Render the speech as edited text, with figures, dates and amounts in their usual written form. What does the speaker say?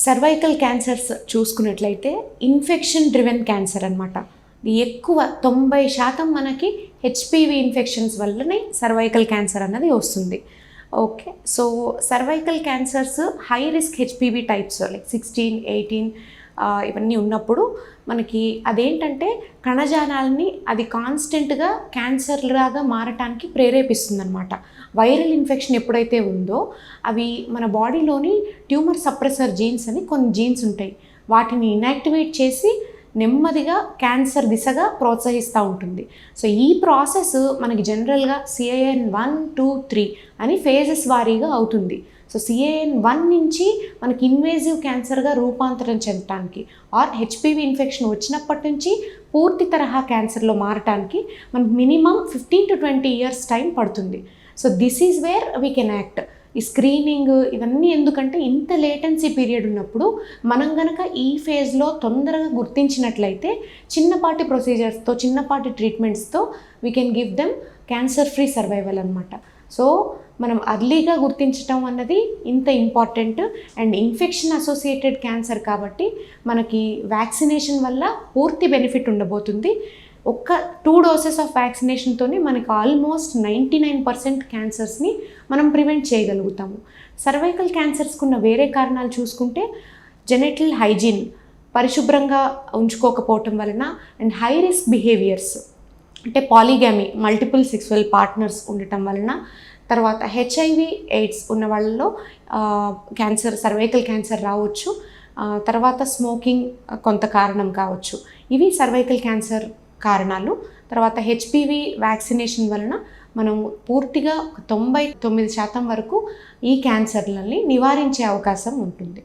Cervical cancers చూసుకున్నట్లయితే infection driven cancer అనమాట. ఎక్కువ 90% మనకి హెచ్పివి ఇన్ఫెక్షన్స్ వల్లనే సర్వైకల్ క్యాన్సర్ అన్నది వస్తుంది. Okay, so cervical cancers high risk HPV types like 16, 18 ఇవన్నీ ఉన్నప్పుడు మనకి అదేంటంటే కణజాలాలని అది కాన్స్టెంట్గా క్యాన్సర్ లాగా మారటానికి ప్రేరేపిస్తుంది అనమాట. వైరల్ ఇన్ఫెక్షన్ ఎప్పుడైతే ఉందో అవి మన బాడీలోని ట్యూమర్ సప్రెసర్ జీన్స్ అని కొన్ని జీన్స్ ఉంటాయి, వాటిని ఇన్యాక్టివేట్ చేసి నెమ్మదిగా క్యాన్సర్ దిశగా ప్రోత్సహిస్తూ ఉంటుంది. సో ఈ ప్రాసెస్ మనకి జనరల్గా CIN 1, 2, 3 అని ఫేజెస్ వారీగా అవుతుంది. సో CIN 1 నుంచి మనకి ఇన్వేజివ్ క్యాన్సర్గా రూపాంతరం చెందటానికి ఆర్ హెచ్పివి ఇన్ఫెక్షన్ వచ్చినప్పటి నుంచి పూర్తి తరహా క్యాన్సర్లో మారటానికి మనకు మినిమం 15 to 20 years టైం పడుతుంది. So this is where we can act. ఈ స్క్రీనింగ్ ఇవన్నీ ఎందుకంటే ఇంత లేటెన్సీ పీరియడ్ ఉన్నప్పుడు మనం గనక ఈ ఫేజ్లో తొందరగా గుర్తించినట్లయితే చిన్నపాటి ప్రొసీజర్స్తో చిన్నపాటి ట్రీట్మెంట్స్తో we can give them cancer free survival అనమాట. సో మనం అర్లీగా గుర్తించడం అన్నది ఇంత important. And infection associated cancer కాబట్టి మనకి వ్యాక్సినేషన్ వల్ల పూర్తి బెనిఫిట్ ఉండబోతుంది. ఒక్క 2 doses ఆఫ్ వ్యాక్సినేషన్తోనే మనకు ఆల్మోస్ట్ 99% క్యాన్సర్స్ని మనం ప్రివెంట్ చేయగలుగుతాము. సర్వైకల్ క్యాన్సర్స్కి ఉన్న వేరే కారణాలు చూసుకుంటే జెనెటల్ హైజీన్ పరిశుభ్రంగా ఉంచుకోకపోవటం వలన అండ్ హై రిస్క్ బిహేవియర్స్ అంటే పాలిగామీ మల్టిపుల్ సెక్సువల్ పార్ట్నర్స్ ఉండటం వలన, తర్వాత HIV AIDS ఉన్న వాళ్ళలో క్యాన్సర్ సర్వైకల్ క్యాన్సర్ రావచ్చు, తర్వాత స్మోకింగ్ కొంత కారణం కావచ్చు. ఇవి సర్వైకల్ క్యాన్సర్ కారణాలు. తర్వాత హెచ్పివి వ్యాక్సినేషన్ వలన మనం పూర్తిగా 99% వరకు ఈ క్యాన్సర్లని నివారించే అవకాశం ఉంటుంది.